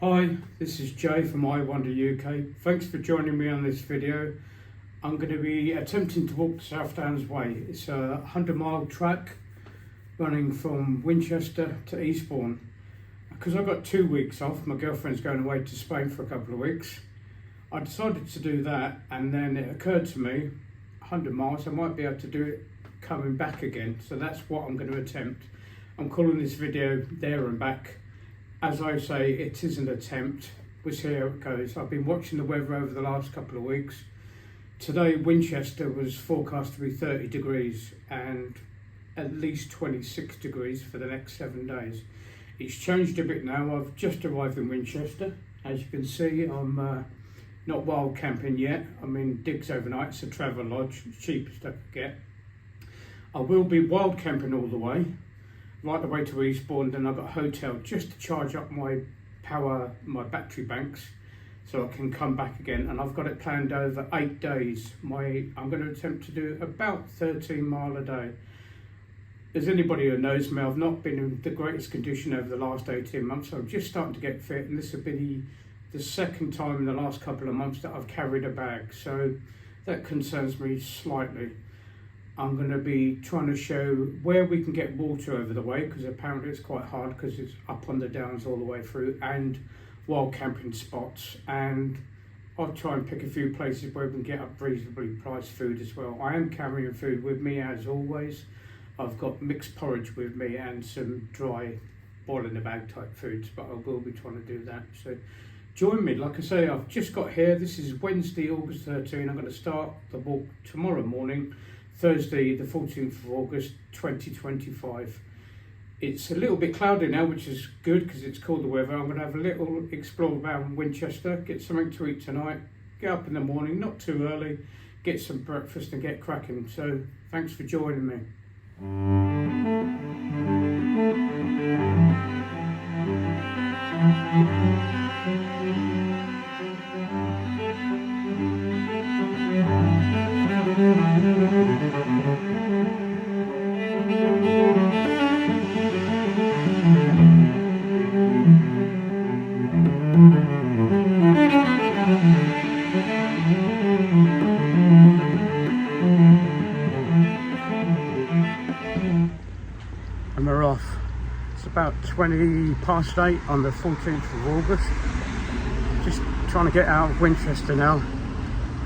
Hi, this is Jay from I Wander UK. Thanks for joining me on this video. I'm going to be attempting to walk the South Downs Way. It's a 100-mile track running from Winchester to Eastbourne. Because I've got 2 weeks off, my girlfriend's going away to Spain for a couple of weeks. I decided to do that, and then it occurred to me, 100 miles, I might be able to do it coming back again. So that's what I'm going to attempt. I'm calling this video There and Back. As I say, it is an attempt. We'll see how it goes. I've been watching the weather over the last couple of weeks. Today, Winchester was forecast to be 30 degrees and at least 26 degrees for the next 7 days. It's changed a bit now. I've just arrived in Winchester. As you can see, I'm not wild camping yet. I'm in Digs overnight. It's a travel lodge, the cheapest I could get. I will be wild camping all the way, right the way to Eastbourne. Then I've got a hotel just to charge up my battery banks so I can come back again, and I've got it planned over 8 days. I'm going to attempt to do about 13 mile a day. As anybody who knows me, I've not been in the greatest condition over the last 18 months, so I'm just starting to get fit, and this will be the second time in the last couple of months that I've carried a bag, so that concerns me slightly. I'm going to be trying to show where we can get water over the way, because apparently it's quite hard because it's up on the downs all the way through, and wild camping spots, and I'll try and pick a few places where we can get up reasonably priced food as well. I am carrying food with me as always. I've got mixed porridge with me and some dry boil in the bag type foods, but I will be trying to do that. So join me. Like I say, I've just got here. This is Wednesday, August 13. I'm going to start the walk tomorrow morning, Thursday, the 14th of August, 2025. It's a little bit cloudy now, which is good because it's cooler weather. I'm going to have a little explore around Winchester, get something to eat tonight, get up in the morning, not too early, get some breakfast and get cracking. So thanks for joining me. And we're off. It's about 20 past 8 on the 14th of August. Just trying to get out of Winchester now.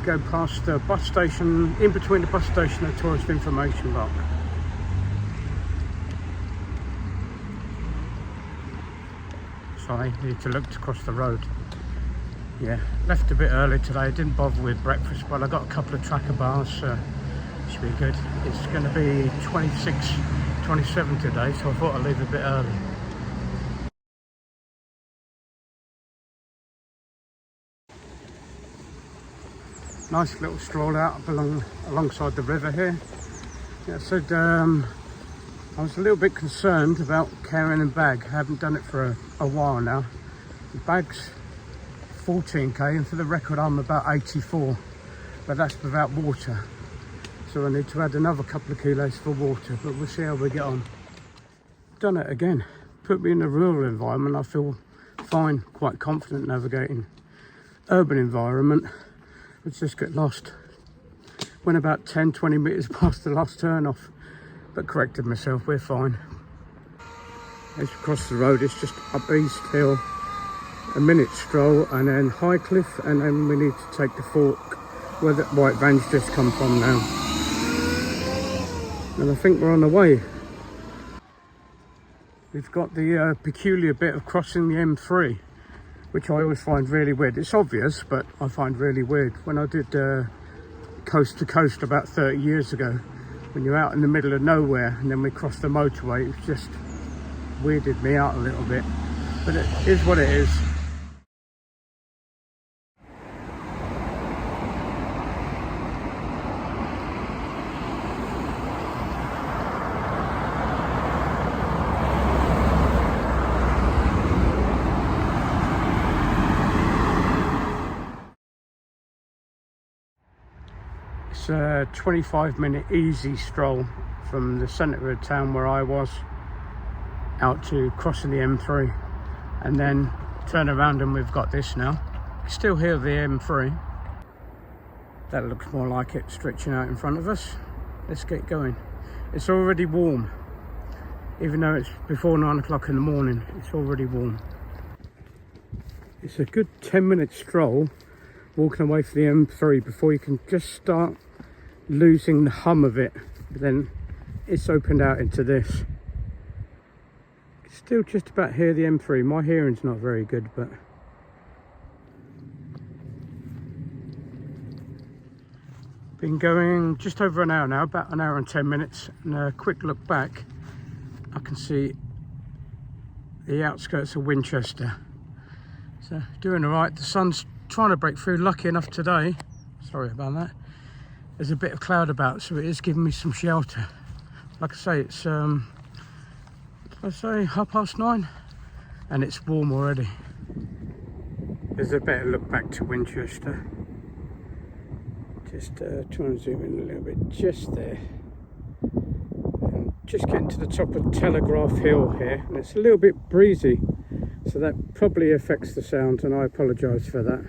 Go past the bus station, in between the bus station and tourist information block. Sorry, need to look across the road. Yeah, left a bit early today, didn't bother with breakfast, but I got a couple of tracker bars, so should be good. It's going to be 26, 27 today, so I thought I'd leave a bit early. Nice little stroll out alongside the river here. Yeah, I said I was a little bit concerned about carrying a bag. I haven't done it for a while now. The bag's 14k, and for the record I'm about 84, but that's without water. So I need to add another couple of kilos for water, but we'll see how we get on. Done it again. Put me in a rural environment, I feel fine, quite confident navigating. Urban environment, let's just get lost. Went about 10-20 metres past the last turn off, but corrected myself, we're fine. As you cross the road, it's just up East Hill, a minute stroll, and then High Cliff, and then we need to take the fork where the white van's just come from now. And I think we're on the way. We've got the peculiar bit of crossing the M3, which I always find really weird. It's obvious, but I find really weird. When I did coast to coast about 30 years ago, when you're out in the middle of nowhere and then we crossed the motorway, it just weirded me out a little bit. But it is what it is. It's a 25-minute easy stroll from the centre of town where I was out to crossing the M3, and then Turn around and we've got this now. Still hear the M3. That looks more like it stretching out in front of us. Let's get going. It's already warm. Even though it's before 9 o'clock in the morning, it's already warm. It's a good 10-minute stroll walking away from the M3 before you can just start losing the hum of it. But then it's opened out into this. Still just about hear the M3. My hearing's not very good, but been going just over an hour now, about an hour and 10 minutes, and a quick look back, I can see the outskirts of Winchester. So doing all right. The sun's trying to break through. Lucky enough today, sorry about that, there's a bit of cloud about, so it is giving me some shelter. Like I say, it's I'd say 9:30, and it's warm already. There's a better look back to Winchester. Just trying to zoom in a little bit, just there. And just getting to the top of Telegraph Hill here, and it's a little bit breezy, so that probably affects the sound, and I apologise for that.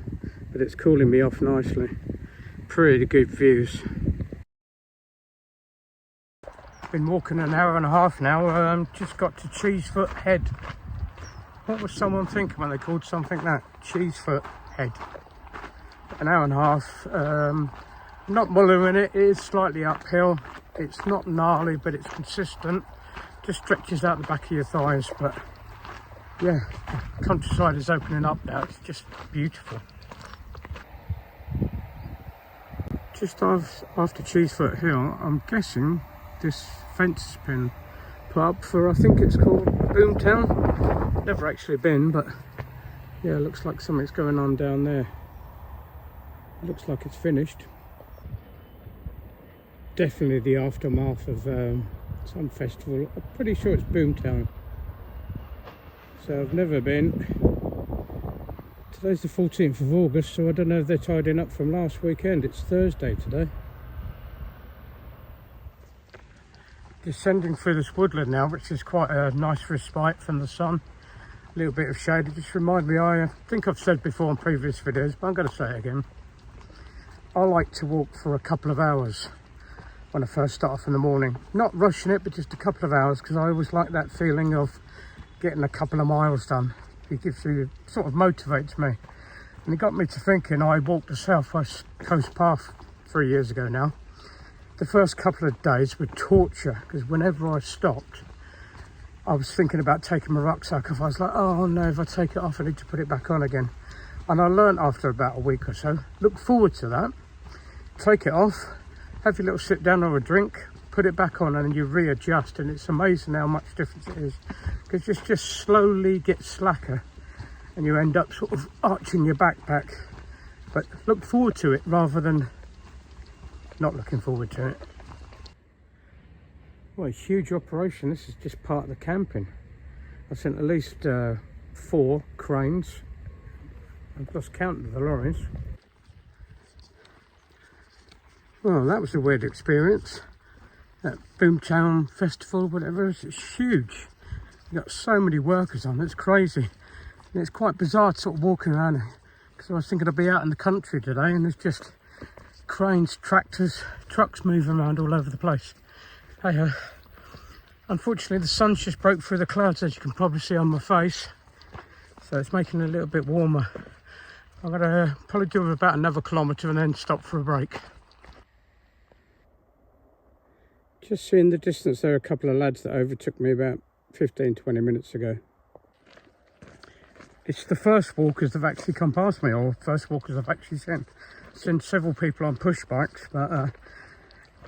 But it's cooling me off nicely. Pretty good views. Been walking an hour and a half now. Just got to Cheesefoot Head. What was someone thinking when they called something that? Cheesefoot Head. An hour and a half. Not muller in it. It is slightly uphill. It's not gnarly, but it's consistent. Just stretches out the back of your thighs. But yeah, the countryside is opening up now. It's just beautiful. Just after Cheesefoot Hill, I'm guessing this fence has been put up for, I think it's called Boomtown. Never actually been, but yeah, it looks like something's going on down there. It looks like it's finished. Definitely the aftermath of some festival. I'm pretty sure it's Boomtown. So I've never been. Today's the 14th of August, so I don't know if they're tidying up from last weekend. It's Thursday today. Descending through this woodland now, which is quite a nice respite from the sun. A little bit of shade. It just reminds me, I think I've said before in previous videos, but I'm going to say it again. I like to walk for a couple of hours when I first start off in the morning. Not rushing it, but just a couple of hours, because I always like that feeling of getting a couple of miles done. It gives you, sort of motivates me. And it got me to thinking. I walked the South West Coast Path 3 years ago now. The first couple of days were torture, because whenever I stopped, I was thinking about taking my rucksack off. I was like, oh no, if I take it off, I need to put it back on again. And I learned after about a week or so, look forward to that. Take it off, have your little sit down or a drink, put it back on, and you readjust. And it's amazing how much difference it is, because it just slowly gets slacker and you end up sort of arching your backpack. But look forward to it rather than not looking forward to it. Well, a huge operation. This is just part of the camping. I sent at least 4 cranes. I've lost count of the lorries. Well, that was a weird experience. That Boomtown Festival, whatever, it's huge. You've got so many workers on, it's crazy. And it's quite bizarre sort of walking around, because I was thinking I'd be out in the country today, and there's just cranes, tractors, trucks moving around all over the place. Hey, unfortunately the sun's just broke through the clouds, as you can probably see on my face, so it's making it a little bit warmer. I'm going to probably do about another kilometre and then stop for a break. Just seeing the distance there, a couple of lads that overtook me about 15-20 minutes ago. It's the first walkers that have actually come past me, or first walkers I've actually seen several people on push bikes, but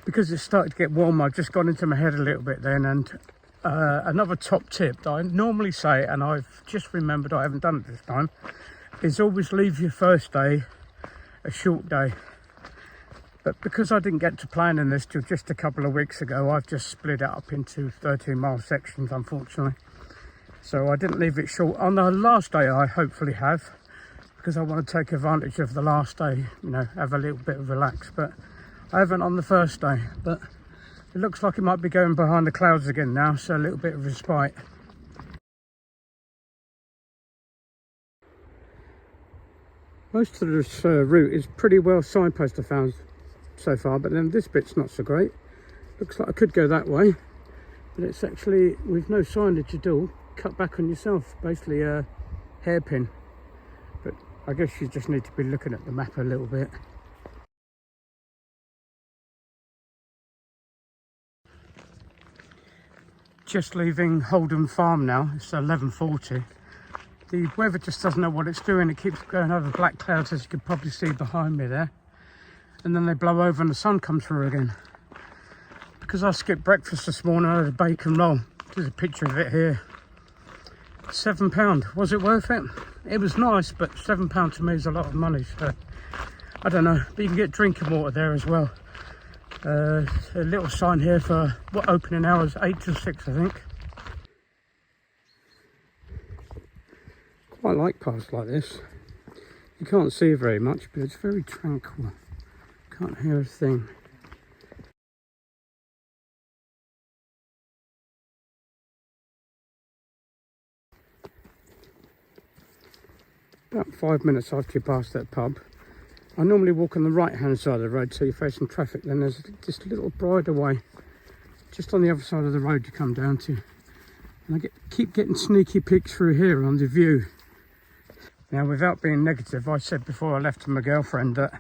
because it started to get warmer, I've just gone into my head a little bit then. And another top tip that I normally say, and I've just remembered I haven't done it this time, is always leave your first day a short day. But because I didn't get to planning this till just a couple of weeks ago, I've just split it up into 13-mile sections, unfortunately. So I didn't leave it short. On the last day I hopefully have, because I want to take advantage of the last day, you know, have a little bit of relax. But I haven't on the first day, but it looks like it might be going behind the clouds again now, so a little bit of respite. Most of this route is pretty well signposted, I found so far, but then this bit's not so great. Looks like I could go that way, but it's actually with no signage at all. Cut back on yourself, basically a hairpin. But I guess you just need to be looking at the map a little bit. Just leaving Holden Farm now. It's 11:40. The weather just doesn't know what it's doing. It keeps going over black clouds, as you can probably see behind me there. And then they blow over and the sun comes through again. Because I skipped breakfast this morning, I had a bacon roll. There's a picture of it here. £7. Was it worth it? It was nice, but £7 to me is a lot of money. So I don't know. But you can get drinking water there as well. A little sign here for what opening hours, 8 till 6, I think. Quite like paths like this. You can't see very much, but it's very tranquil. Can't hear a thing. About 5 minutes after you pass that pub, I normally walk on the right hand side of the road so you're facing traffic. Then there's just a little bridleway just on the other side of the road to come down to. And I keep getting sneaky peeks through here on the view. Now, without being negative, I said before I left to my girlfriend that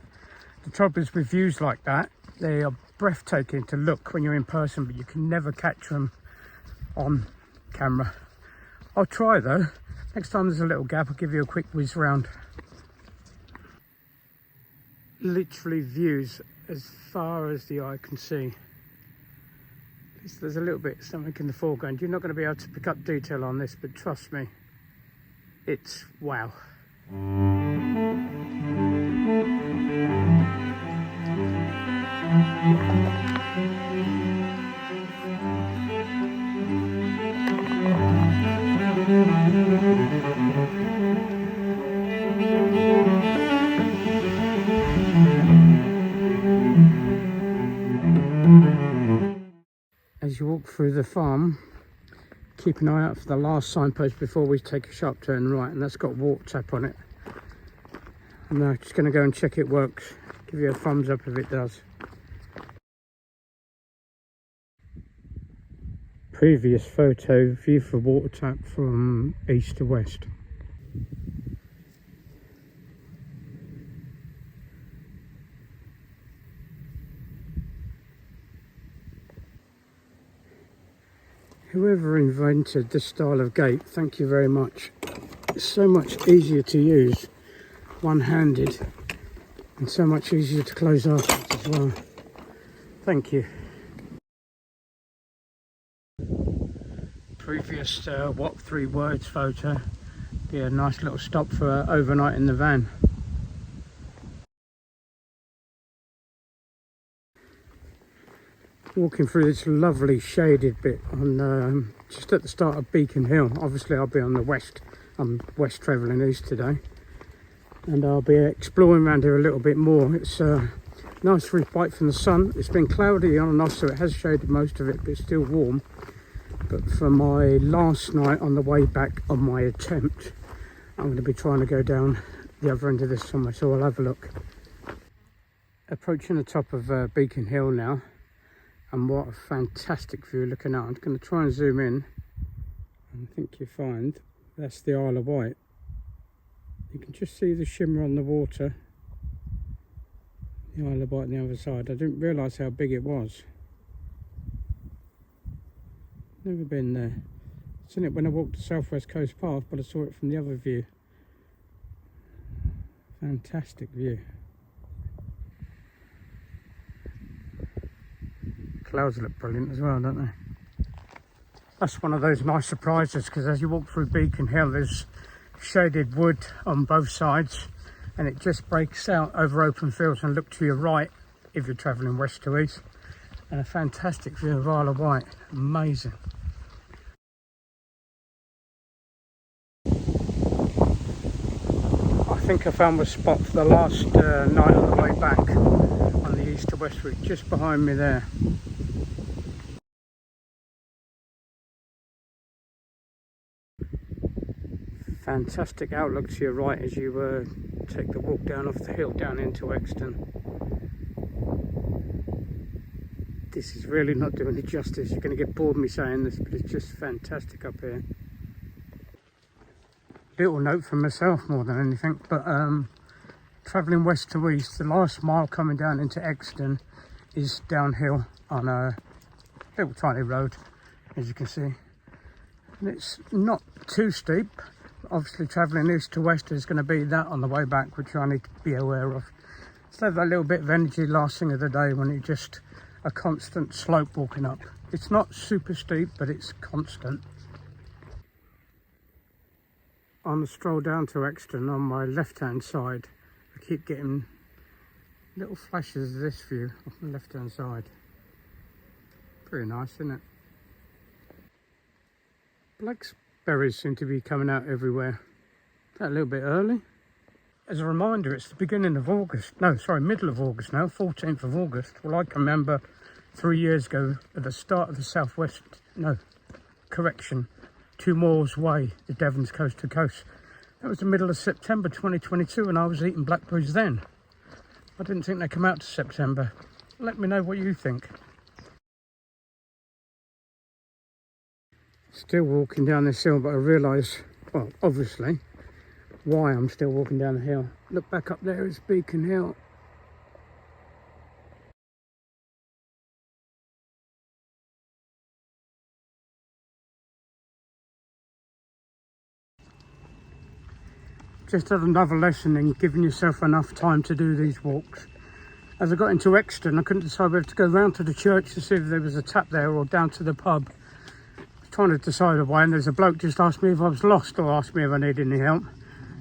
the trouble is with views like that, they are breathtaking to look when you're in person, but you can never catch them on camera. I'll try though. Next time there's a little gap, I'll give you a quick whiz round. Literally views as far as the eye can see. There's a little bit something in the foreground. You're not going to be able to pick up detail on this, but trust me, it's wow. As you walk through the farm, keep an eye out for the last signpost before we take a sharp turn right, and that's got water tap on it. I'm now just going to go and check it works. Give you a thumbs up if it does. Previous photo, view for water tap from east to west. Whoever invented this style of gate, thank you very much. It's so much easier to use one-handed and so much easier to close afterwards as well. Thank you. Previous what 3 words photo. Be a nice little stop for overnight in the van. Walking through this lovely shaded bit on just at the start of Beacon Hill. Obviously I'll be on the west. I'm west travelling east today, and I'll be exploring around here a little bit more. It's nice respite from the sun. It's been cloudy on and off, so it has shaded most of it, but it's still warm. But for my last night on the way back on my attempt, I'm going to be trying to go down the other end of this somewhere, so I'll have a look. Approaching the top of Beacon Hill now. And what a fantastic view looking out. I'm going to try and zoom in. And I think you find that's the Isle of Wight. You can just see the shimmer on the water. The Isle of Wight on the other side. I didn't realise how big it was. Never been there. Seen it when I walked the South West Coast Path, but I saw it from the other view. Fantastic view. Clouds look brilliant as well, don't they? That's one of those nice surprises, because as you walk through Beacon Hill, there's shaded wood on both sides, and it just breaks out over open fields. And look to your right if you're travelling west to east, and a fantastic view of Isle of Wight. Amazing. I think I found my spot for the last night on the way back on the east to west route, just behind me there. Fantastic outlook to your right as you take the walk down off the hill down into Exton. This is really not doing it justice. You're going to get bored of me saying this, but it's just fantastic up here. Little note for myself more than anything, but travelling west to east, the last mile coming down into Exton is downhill on a little tiny road, as you can see. And it's not too steep. Obviously travelling east to west is going to be that on the way back, which I need to be aware of. So that little bit of energy last thing of the day when it's just a constant slope walking up. It's not super steep, but it's constant. On the stroll down to Exton on my left hand side, I keep getting little flashes of this view off the left hand side. Pretty nice, isn't it? Blackberries seem to be coming out everywhere. Is that a little bit early? As a reminder, it's the beginning of August. No, sorry, middle of August now, 14th of August. Well, I can remember 3 years ago at the start of the southwest, no, correction, 2 miles away, the Devon's coast to coast. That was the middle of September 2022 and I was eating blackberries then. I didn't think they'd come out to September. Let me know what you think. Still walking down this hill, but I realise, well, obviously, why I'm still walking down the hill. Look back up there, it's Beachy Hill. Just had another lesson in giving yourself enough time to do these walks. As I got into Exton, I couldn't decide whether to go round to the church to see if there was a tap there or down to the pub. I was trying to decide a way, and there's a bloke just asked me if I was lost or asked me if I needed any help.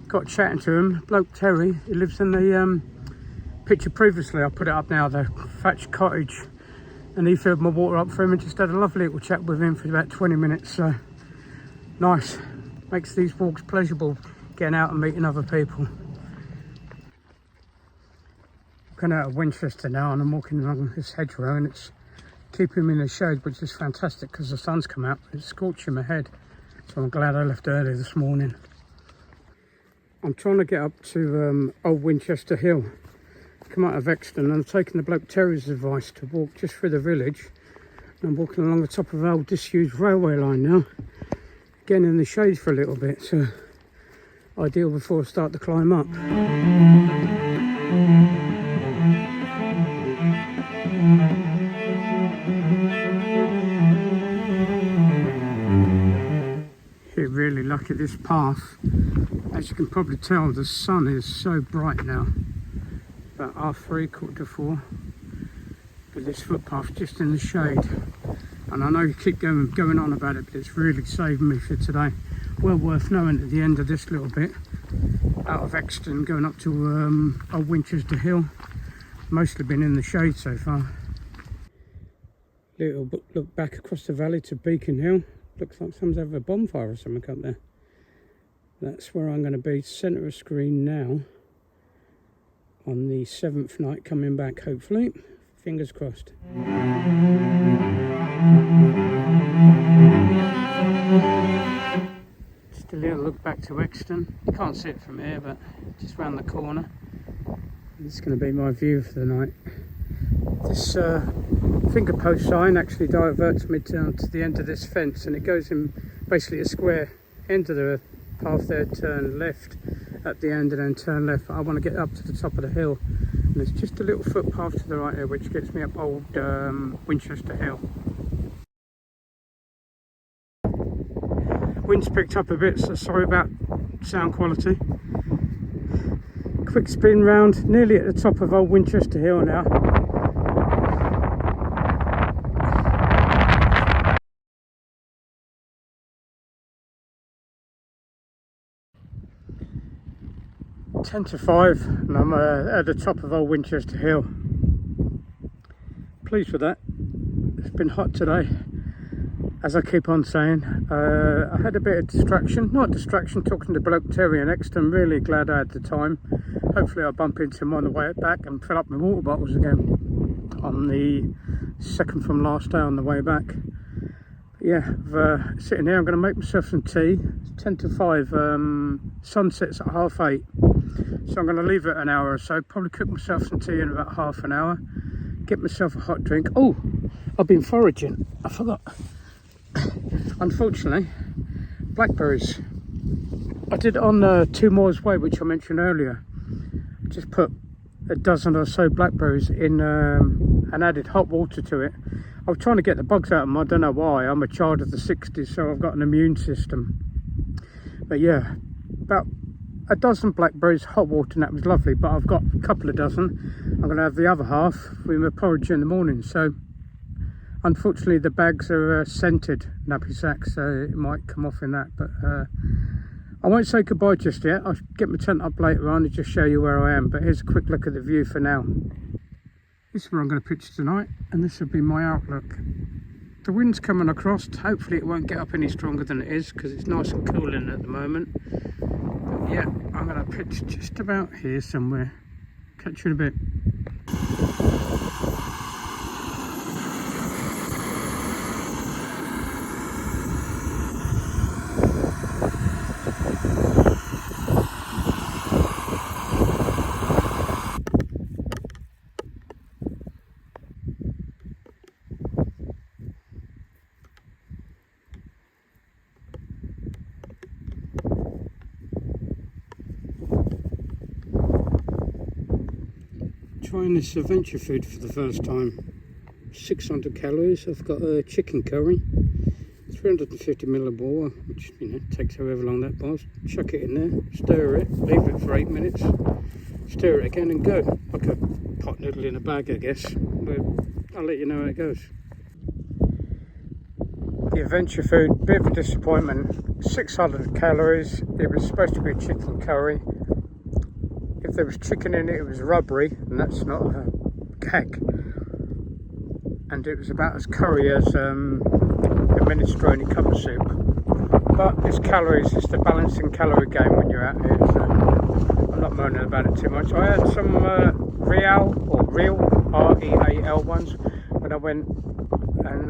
Got chatting to him, bloke Terry, he lives in the picture previously, I put it up now, the thatched cottage, and he filled my water up for him and just had a lovely little chat with him for about 20 minutes, so nice, makes these walks pleasurable, getting out and meeting other people. Walking out of Winchester now and I'm walking along this hedgerow and it's keeping me in the shade, which is fantastic because the sun's come out, it's scorching my head, so I'm glad I left early this morning. I'm trying to get up to Old Winchester Hill, come out of Exton, and I'm taking the bloke Terry's advice to walk just through the village. And I'm walking along the top of an old disused railway line now, getting in the shade for a little bit, so ideal before I start to climb up. You're really lucky this path. As you can probably tell, the sun is so bright now. About 3:30, 4:15. But this footpath just in the shade. And I know you keep going on about it, but it's really saved me for today. Well worth knowing at the end of this little bit. Out of Exton, going up to Old Winchester Hill. Mostly been in the shade so far. Little look back across the valley to Beachy Hill. Looks like someone's having a bonfire or something up there. That's where I'm going to be, centre of screen now. On the 7th night coming back, hopefully. Fingers crossed. Just a little look back to Exton. You can't see it from here, but just round the corner. This is going to be my view for the night. This finger post sign actually diverts me down to the end of this fence, and it goes in basically a square end of the path there, turn left at the end and then turn left. I want to get up to the top of the hill, and there's just a little footpath to the right here which gets me up Old Winchester Hill. Wind's picked up a bit, so sorry about sound quality. Quick spin round, nearly at the top of Old Winchester Hill now. Ten to 5 and I'm at the top of Old Winchester Hill. Pleased with that. It's been hot today, as I keep on saying. I had a bit of distraction, talking to bloke Terry in Exton. Really glad I had the time. Hopefully I'll bump into him on the way back and fill up my water bottles again on the second from last day on the way back. Yeah, sitting here, I'm going to make myself some tea. It's 10 to 5, sunsets at 8:30. So I'm going to leave it an hour or so, probably cook myself some tea in about half an hour. Get myself a hot drink. Oh, I've been foraging. I forgot. Unfortunately, blackberries. I did it on 2 Moors Way, which I mentioned earlier. Just put a dozen or so blackberries in and added hot water to it. I was trying to get the bugs out of them. I don't know why. I'm a child of the 60s, so I've got an immune system. But yeah, about a dozen blackberries, hot water, and that was lovely. But I've got a couple of dozen. I'm going to have the other half with my porridge in the morning. So unfortunately, the bags are scented nappy sacks, so it might come off in that. But I won't say goodbye just yet. I'll get my tent up later on and just show you where I am. But here's a quick look at the view for now. This is where I'm going to pitch tonight, and this will be my outlook. The wind's coming across. Hopefully it won't get up any stronger than it is, because it's nice and cool in at the moment. But yeah, I'm going to pitch just about here somewhere. Catch you in a bit. Trying this adventure food for the first time. 600 calories. I've got a chicken curry, 350 ml of water, which takes however long that was. Chuck it in there, stir it, leave it for 8 minutes, stir it again and go. Like a pot noodle in a bag, I guess. But I'll let you know how it goes. The adventure food, bit of a disappointment. 600 calories. It was supposed to be a chicken curry. If there was chicken in it, it was rubbery, and that's not a gag. And it was about as curry as a minestrone cup of soup. But it's calories, it's the balancing calorie game when you're out here, so I'm not moaning about it too much. I had some real R-E-A-L ones when I went and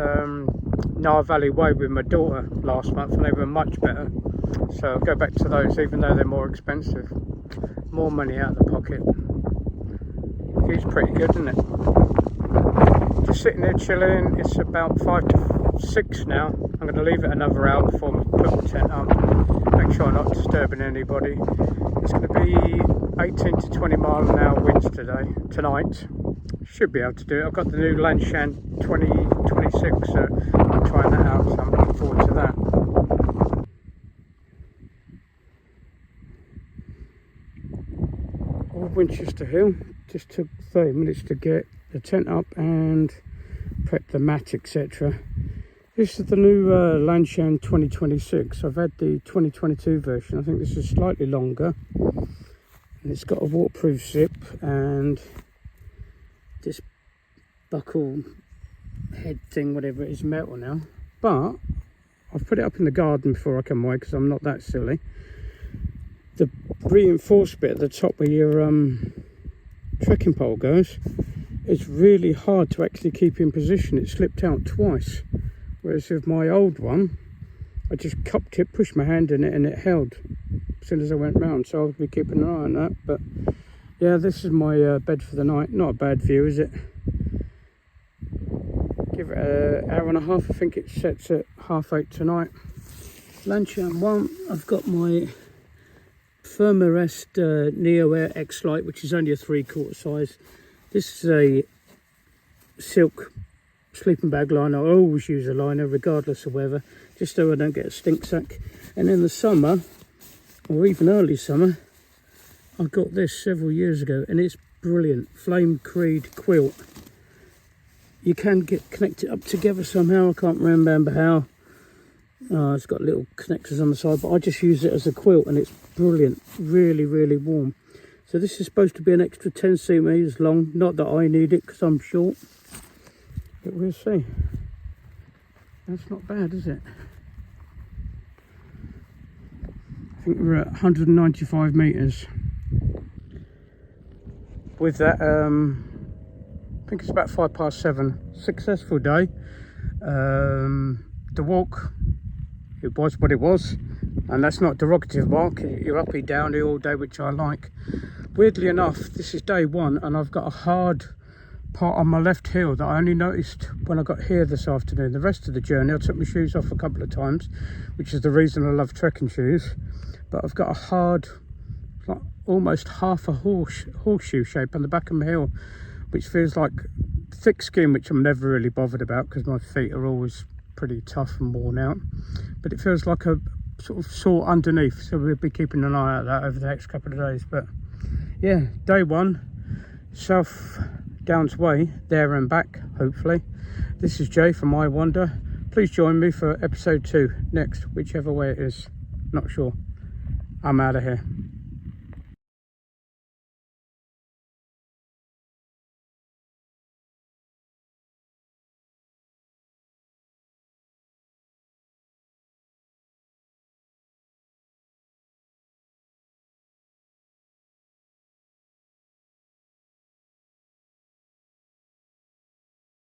Nar Valley Way with my daughter last month, and they were much better. So I'll go back to those, even though they're more expensive. More money out of the pocket. View's pretty good, isn't it? Just sitting there chilling. It's about 5 to 6 now. I'm going to leave it another hour before I put my tent up. Make sure I'm not disturbing anybody. It's going to be 18 to 20 mile an hour winds tonight. Should be able to do it. I've got the new Lanshan 2026, so I'm trying that out, so I'm looking forward to that. Winchester Hill, just took 30 minutes to get the tent up and prep the mat, etc. This is the new Lanshan 2026. I've had the 2022 version. I think this is slightly longer, and it's got a waterproof zip and this buckle head thing, whatever it is, metal now. But I've put it up in the garden before I come away, because I'm not that silly. The reinforced bit at the top where your trekking pole goes, it's really hard to actually keep in position. It slipped out twice, whereas with my old one, I just cupped it, pushed my hand in it, and it held as soon as I went round. So I'll be keeping an eye on that. But yeah, this is my bed for the night. Not a bad view, is it? Give it an hour and a half. I think it sets at 8:30 tonight. Lanshan 1, I've got my Thermarest Neo Air X Lite, which is only a 3/4 size. This is a silk sleeping bag liner. I always use a liner regardless of weather, just so I don't get a stink sack. And in the summer, or even early summer, I got this several years ago, and it's brilliant. Flame Creed quilt. You can get connected up together somehow. I can't remember how. It's got little connectors on the side, but I just use it as a quilt, and it's brilliant. Really, really warm. So this is supposed to be an extra 10 centimeters long. Not that I need it, because I'm short, but we'll see. That's not bad, is it? I think we're at 195 meters. With that, I think it's about 7:05. Successful day. the walk, it was what it was, and that's not derogative, Mark. You're uppy down all day, which I like. Weirdly enough, this is day one, and I've got a hard part on my left heel that I only noticed when I got here this afternoon. The rest of the journey I took my shoes off a couple of times, which is the reason I love trekking shoes, but I've got a hard, like almost half a horseshoe shape on the back of my heel, which feels like thick skin, which I'm never really bothered about because my feet are always pretty tough and worn out, but it feels like a sort of sore underneath, so we'll be keeping an eye out that over the next couple of days. But yeah, day one, South Downs Way, there and back, hopefully. This is Jay from I Wander. Please join me for episode 2 next, whichever way it is, not sure. I'm out of here.